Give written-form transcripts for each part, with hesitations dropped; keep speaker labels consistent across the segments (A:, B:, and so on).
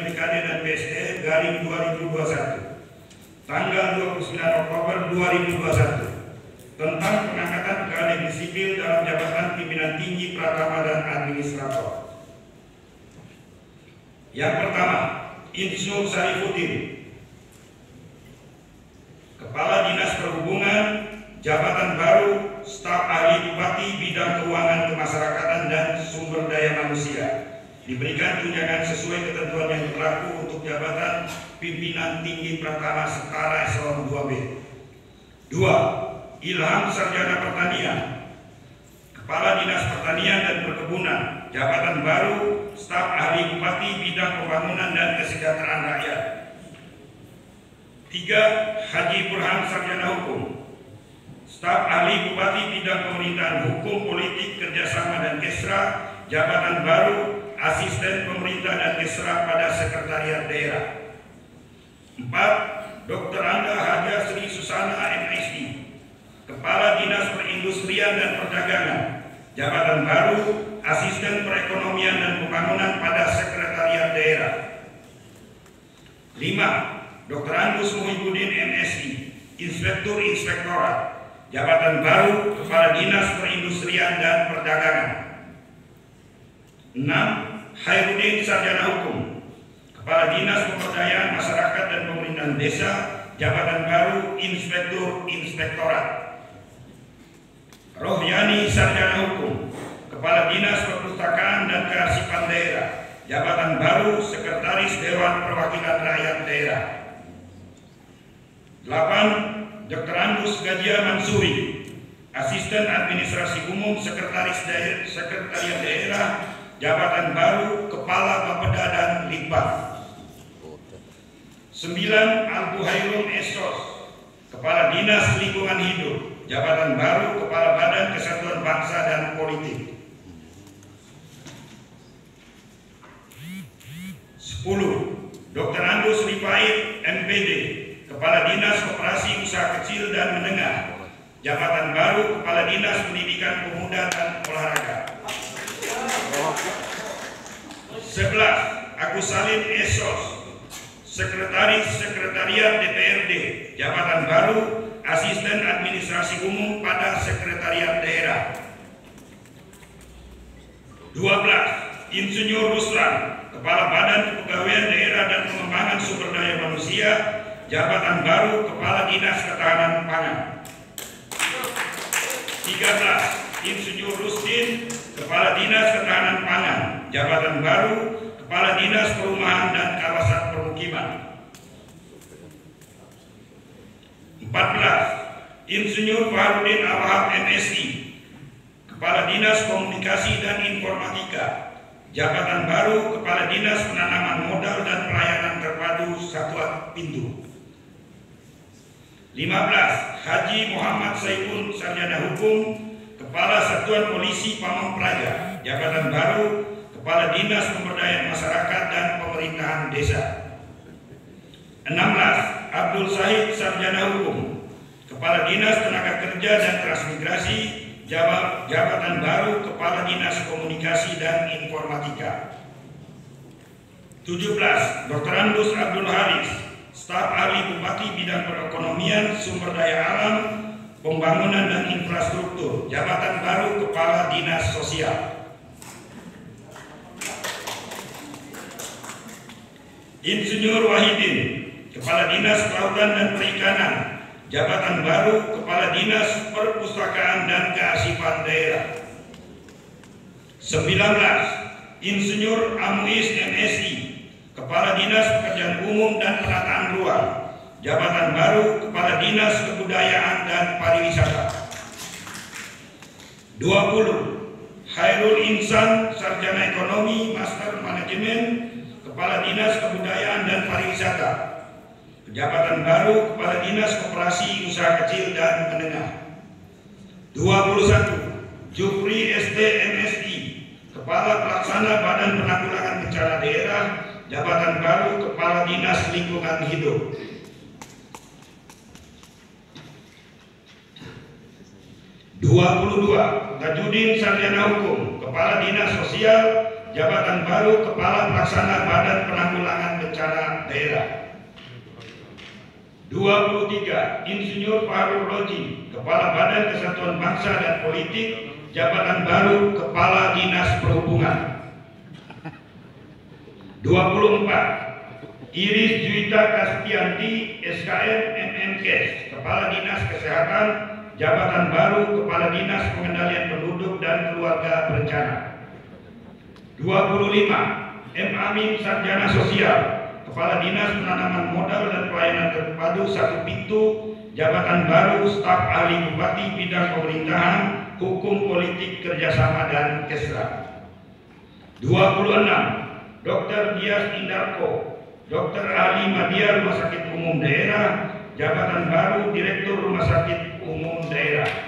A: PKD dan PSDM garing 2021 tanggal 29 Oktober 2021 tentang pengangkatan pegawai negeri sipil dalam jabatan pimpinan tinggi pratama dan administrator. Yang pertama, Insinyur Sarifuddin, Kepala Dinas Perhubungan, jabatan baru, staf ahli Bupati bidang keuangan kemasyarakatan dan sumber daya manusia, diberikan tunjangan sesuai ketentuan yang berlaku untuk jabatan pimpinan tinggi pratama setara eselon 2B. 2. Ilham Sarjana Pertanian, Kepala Dinas Pertanian dan Perkebunan, jabatan baru, staf ahli Bupati bidang pembangunan dan kesejahteraan rakyat. 3. Haji Burhan Sarjana Hukum, staf ahli Bupati bidang pemerintahan hukum, politik, kerjasama dan kesra, jabatan baru, asisten pemerintah dan kesra pada sekretariat daerah. 4. Dr. Anda Haja Sri Susana MSI, Kepala Dinas Perindustrian dan Perdagangan, jabatan baru, asisten perekonomian dan pembangunan pada sekretariat daerah. 5. Dr. Andus Muhyiddin MSI, Inspektur Inspektorat, jabatan baru, Kepala Dinas Perindustrian dan Perdagangan. 6. Hairudin Sarjana Hukum, Kepala Dinas Pemberdayaan Masyarakat dan Pemerintahan Desa, jabatan baru, Inspektur Inspektorat. Rohyani Sarjana Hukum, Kepala Dinas Perpustakaan dan Kearsipan Daerah, jabatan baru, Sekretaris Dewan Perwakilan Rakyat Daerah. 8. Dr. Andus Gajia Mansuri, Asisten Administrasi Umum Sekretariat Daerah, jabatan baru, Kepala Bapeda dan Litbang. 9. Albu Hairun Esos, Kepala Dinas Lingkungan Hidup, jabatan baru, Kepala Badan Kesatuan Bangsa dan Politik. 10. Dr. Andus Rifai MPD, Kepala Dinas Koperasi Usaha Kecil dan Menengah, jabatan baru, Kepala Dinas Pendidikan Pemuda dan Olahraga. 11. Agus Salim Esos, Sekretaris Sekretariat DPRD, jabatan baru, Asisten Administrasi Umum pada Sekretariat Daerah. 12. Insinyur Ruslan, Kepala Badan Kepegawaian Daerah dan Pengembangan Sumber Daya Manusia, jabatan baru, Kepala Dinas Ketahanan Pangan. 13. Insinyur Rusdin, Kepala Dinas Ketahanan Pangan, jabatan baru, Kepala Dinas Perumahan dan Kawasan Permukiman. 14. Insinyur Fahrudin Al-Wahab MSI, Kepala Dinas Komunikasi dan Informatika, jabatan baru, Kepala Dinas Penanaman Modal dan Pelayanan Terpadu Satuan Pintu. 15. Haji Muhammad Saifun Sarjana Hukum, Kepala Satuan Polisi Pamong Praja, jabatan baru, Kepala Dinas Pemberdayaan Masyarakat dan Pemerintahan Desa. 16. Abdul Sahid Sarjana Hukum, Kepala Dinas Tenaga Kerja dan Transmigrasi, jabatan baru, Kepala Dinas Komunikasi dan Informatika. 17. Dr. Andus Abdul Haris, Staf Ahli Bupati Bidang Perekonomian, Sumber Daya Alam, Pembangunan dan Infrastruktur, jabatan baru, Kepala Dinas Sosial. Insinyur Wahidin, Kepala Dinas Kelautan dan Perikanan, jabatan baru, Kepala Dinas Perpustakaan dan Kearsipan Daerah. 19. Insinyur Amuis MSI, Kepala Dinas Pekerjaan Umum dan Penataan Ruang, jabatan baru, Kepala Dinas Kebudayaan dan Pariwisata. 20. Hairul Insan Sarjana Ekonomi Master Manajemen, Kepala Dinas Kebudayaan dan Pariwisata, jabatan baru, Kepala Dinas Koperasi Usaha Kecil dan Menengah. 21. Jufri SD MSI, Kepala Pelaksana Badan Penanggulangan Bencana Daerah, jabatan baru, Kepala Dinas Lingkungan Hidup. 22. Tajudin Sarjana Hukum, Kepala Dinas Sosial, jabatan baru Kepala Pelaksana Badan Penanggulangan Bencana Daerah. 23. Insinyur Fahrul Roji, Kepala Badan Kesatuan Bangsa dan Politik, jabatan baru Kepala Dinas Perhubungan. 24. Iris Juwita Kastianti, SKM MMKes, Kepala Dinas Kesehatan, jabatan baru Kepala Dinas Pengendalian Penduduk dan Keluarga Berencana. 25. M. Amin, Sarjana Sosial, Kepala Dinas Penanaman Modal dan Pelayanan Terpadu Satu Pintu, jabatan baru Staf Ahli Bupati Bidang Pemerintahan, Hukum Politik Kerjasama dan Kesra. 26. Dr. Dias Indarko, Dokter Ahli Madya Rumah Sakit Umum Daerah, jabatan baru Direktur Rumah Sakit Umum Daerah.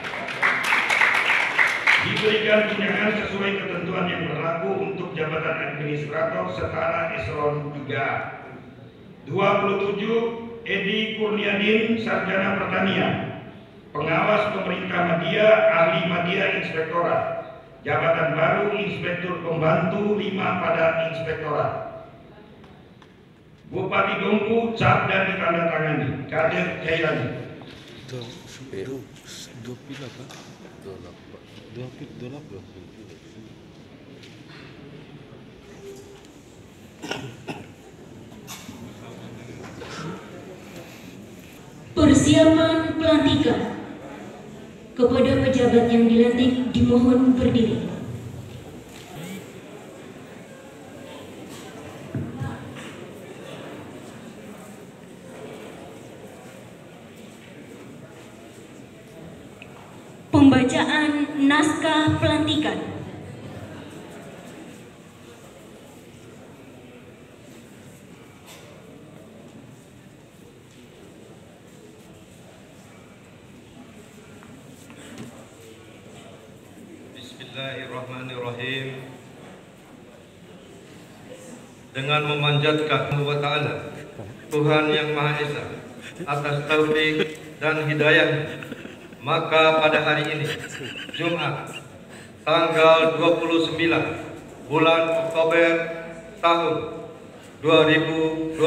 A: Diberikan tunjangan sesuai ketentuan yang berlaku untuk jabatan administrator setara eselon 3. 27. Edi Kurniadin, Sarjana Pertanian, Pengawas Pemerintah Madya, Ahli Madya Inspektorat, jabatan baru Inspektur Pembantu 5 pada Inspektorat. Bupati Dompu cap dan ditandatangani. Kader Jailani.
B: Persiapan pelantikan. Kepada pejabat yang dilantik dimohon berdiri. Pembacaan naskah pelantikan.
C: Bismillahirrahmanirrahim. Dengan memanjatkan Allah Ta'ala, Tuhan Yang Maha Esa, atas taufik dan hidayah, maka pada hari ini, Jumat, tanggal 29 bulan Oktober tahun 2021,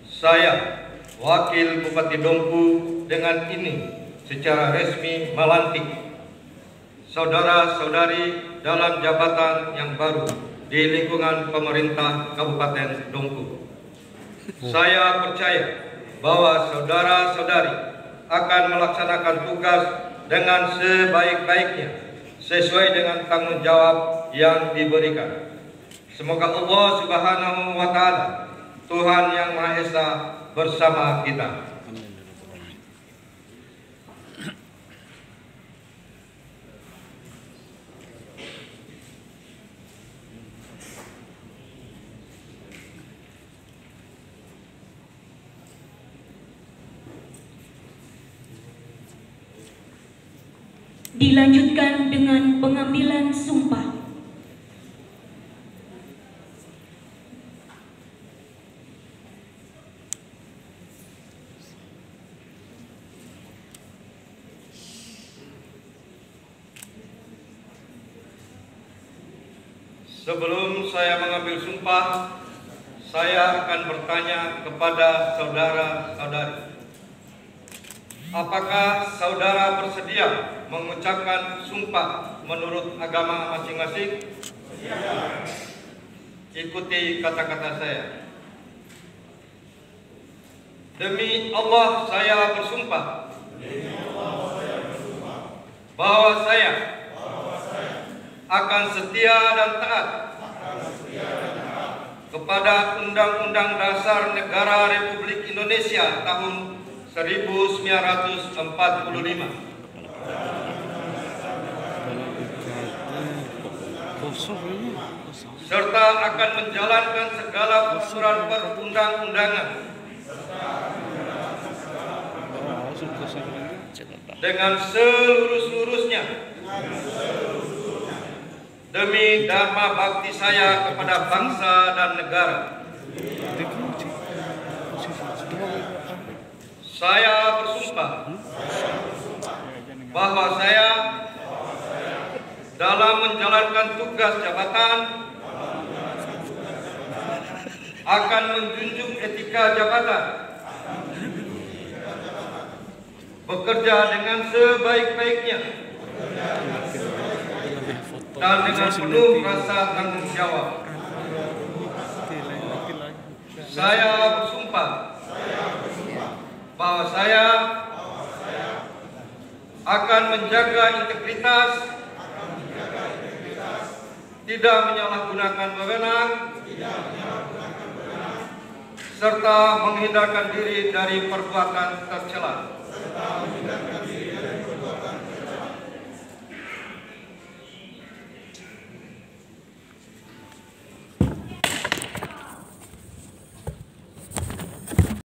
C: saya, Wakil Bupati Dompu, dengan ini secara resmi melantik saudara-saudari dalam jabatan yang baru di lingkungan pemerintah Kabupaten Dompu. Saya percaya bahwa saudara-saudari akan melaksanakan tugas dengan sebaik-baiknya sesuai dengan tanggung jawab yang diberikan. Semoga Allah Subhanahu wa Ta'ala, Tuhan Yang Maha Esa, bersama kita.
B: Dilanjutkan dengan pengambilan sumpah.
C: Sebelum saya mengambil sumpah, saya akan bertanya kepada saudara-saudari. Apakah saudara bersedia mengucapkan sumpah menurut agama masing-masing? Ikuti kata-kata saya. Demi Allah saya bersumpah bahwa saya akan setia dan taat kepada Undang-Undang Dasar Negara Republik Indonesia tahun 1945 serta akan menjalankan segala peraturan perundang-undangan dengan seluruh-seluruhnya demi dharma bakti saya kepada bangsa dan negara. Saya bersumpah bahwa saya dalam menjalankan tugas jabatan, akan menjunjung etika jabatan, bekerja dengan sebaik-baiknya, dan dengan penuh rasa tanggung jawab. Saya bersumpah bahwa saya akan menjaga integritas, tidak menyalahgunakan wewenang, serta menghindarkan diri dari perbuatan tercela.